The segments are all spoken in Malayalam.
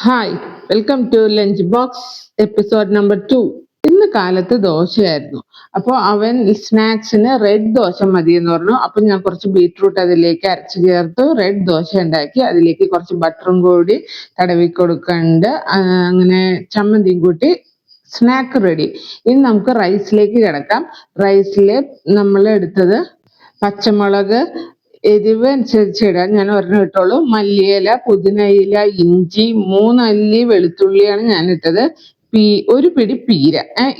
Hi, welcome to lunch box episode number 2. ഇന്ന് കാലത്ത് ദോശയായിരുന്നു. അപ്പോൾ അവൻ സ്നാക്സിന് റെഡ് ദോശ മതി എന്ന് പറഞ്ഞു. അപ്പം ഞാൻ കുറച്ച് ബീറ്റ്റൂട്ട് അതിലേക്ക് അരച്ച് ചേർത്തു, റെഡ് ദോശ ഉണ്ടാക്കി. അതിലേക്ക് കുറച്ച് ബട്ടറും കൂടി തടവി കൊടുക്കുന്നുണ്ട്. അങ്ങനെ ചമ്മന്തിയും കൂട്ടി സ്നാക്ക് റെഡി. ഇനി നമുക്ക് റൈസിലേക്ക് കിടക്കാം. റൈസിൽ നമ്മൾ എടുത്തത് പച്ചമുളക്, എരിവ് അനുസരിച്ച് ഇടാൻ ഞാൻ ഒരെണ്ണം ഇട്ടുള്ളൂ. മല്ലിയില, പുതിനയില, ഇഞ്ചി, 3 അല്ലി വെളുത്തുള്ളിയാണ് ഞാൻ ഇട്ടത്. ഒരു പിടി പീര,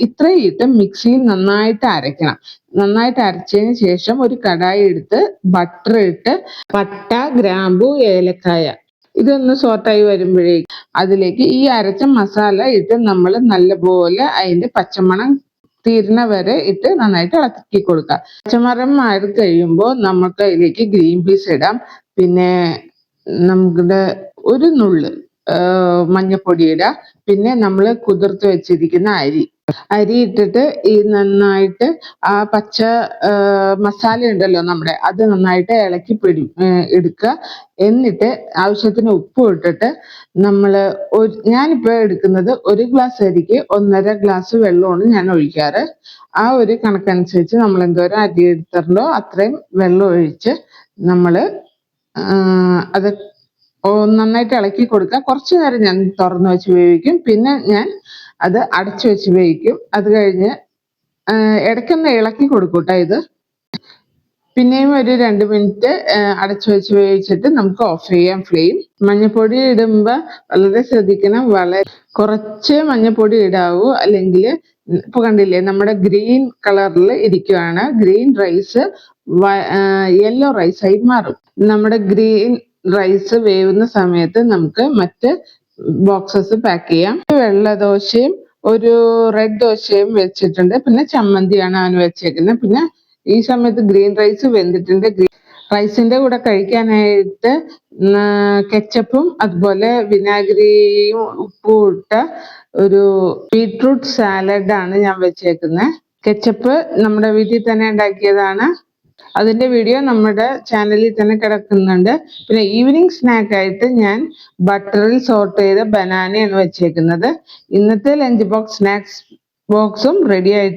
ഇത്രയും ഇട്ട് മിക്സിയിൽ നന്നായിട്ട് അരയ്ക്കണം. നന്നായിട്ട് അരച്ചതിന് ശേഷം ഒരു കടായി എടുത്ത് ബട്ടർ ഇട്ട് പട്ട, ഗ്രാമ്പു, ഏലക്കായ ഇതൊന്ന് സോട്ടായി വരുമ്പോഴേക്കും അതിലേക്ക് ഈ അരച്ച മസാല ഇട്ട് നമ്മൾ നല്ലപോലെ അതിന്റെ പച്ചമണം തീരുന്ന വരെ ഇട്ട് നന്നായിട്ട് ഇളക്കി കൊടുക്കുക. പച്ചമരം മാറി കഴിയുമ്പോൾ നമുക്ക് അതിലേക്ക് ഗ്രീൻ പീസ് ഇടാം. പിന്നെ നമ്മുടെ ഒരു നുള്ള് മഞ്ഞപ്പൊടി ഇടാം. പിന്നെ നമ്മൾ കുതിർത്ത് വെച്ചിരിക്കുന്ന അരി ഇട്ടിട്ട് ഈ നന്നായിട്ട് ആ പച്ച മസാല ഉണ്ടല്ലോ നമ്മുടെ, അത് നന്നായിട്ട് ഇളക്കി എടുക്കുക. എന്നിട്ട് ആവശ്യത്തിന് ഉപ്പ് ഇട്ടിട്ട് ഞാനിപ്പോൾ എടുക്കുന്നത് 1 ഗ്ലാസ് അരിക്ക് 1.5 ഗ്ലാസ് വെള്ളമാണ് ഞാൻ ഒഴിക്കാറ്. ആ ഒരു കണക്കനുസരിച്ച് നമ്മൾ എന്തോരം അരി എടുത്തിട്ടുണ്ടോ അത്രയും വെള്ളം ഒഴിച്ച് നമ്മൾ അത് നന്നായിട്ട് ഇളക്കി കൊടുക്കുക. കുറച്ചു നേരം ഞാൻ തുറന്നു വെച്ച് വേവിക്കും. പിന്നെ ഞാൻ അത് അടച്ചു വെച്ച് വേവിക്കും. അത് കഴിഞ്ഞ് ഇടയ്ക്കൊന്ന് ഇളക്കി കൊടുക്കൂട്ടോ. ഇത് പിന്നെയും ഒരു 2 മിനിറ്റ് അടച്ചു വെച്ച് വേവിച്ചിട്ട് നമുക്ക് ഓഫ് ചെയ്യാം ഫ്ലെയിം. മഞ്ഞപ്പൊടി ഇടുമ്പോൾ വളരെ ശ്രദ്ധിക്കണം. വളരെ കുറച്ച് മഞ്ഞപ്പൊടി ഇടാവൂ, അല്ലെങ്കിൽ ഇപ്പൊ കണ്ടില്ലേ നമ്മുടെ ഗ്രീൻ കളറിൽ ഇരിക്കുകയാണ്. ഗ്രീൻ റൈസ് യെല്ലോ റൈസായി മാറും. നമ്മുടെ ഗ്രീൻ റൈസ് വേവുന്ന സമയത്ത് നമുക്ക് മറ്റ് ബോക്സസ് പാക്ക് ചെയ്യാം. വെള്ള ദോശയും ഒരു റെഡ് ദോശയും വെച്ചിട്ടുണ്ട്. പിന്നെ ചമ്മന്തിയാണ് അവന് വെച്ചേക്കുന്നത്. പിന്നെ ഈ സമയത്ത് ഗ്രീൻ റൈസ് വെന്തിട്ടുണ്ട്. റൈസിന്റെ കൂടെ കഴിക്കാനായിട്ട് കെച്ചപ്പും അതുപോലെ വിനാഗിരിയും ഉപ്പും ഇട്ട ഒരു ബീട്രൂട്ട് സാലഡാണ് ഞാൻ വെച്ചേക്കുന്നത്. കെച്ചപ്പ് നമ്മുടെ വീട്ടിൽ തന്നെ ഉണ്ടാക്കിയതാണ്. അതിന്റെ വീഡിയോ നമ്മുടെ ചാനലിൽ തന്നെ കിടക്കുന്നുണ്ട്. പിന്നെ ഈവനിങ് സ്നാക്ക് ആയിട്ട് ഞാൻ ബട്ടറിൽ സോട്ട് ചെയ്ത ബനാനയാണ് വെച്ചേക്കുന്നത്. ഇന്നത്തെ ലഞ്ച് ബോക്സ് സ്നാക്സ് ബോക്സും റെഡി ആയിട്ട്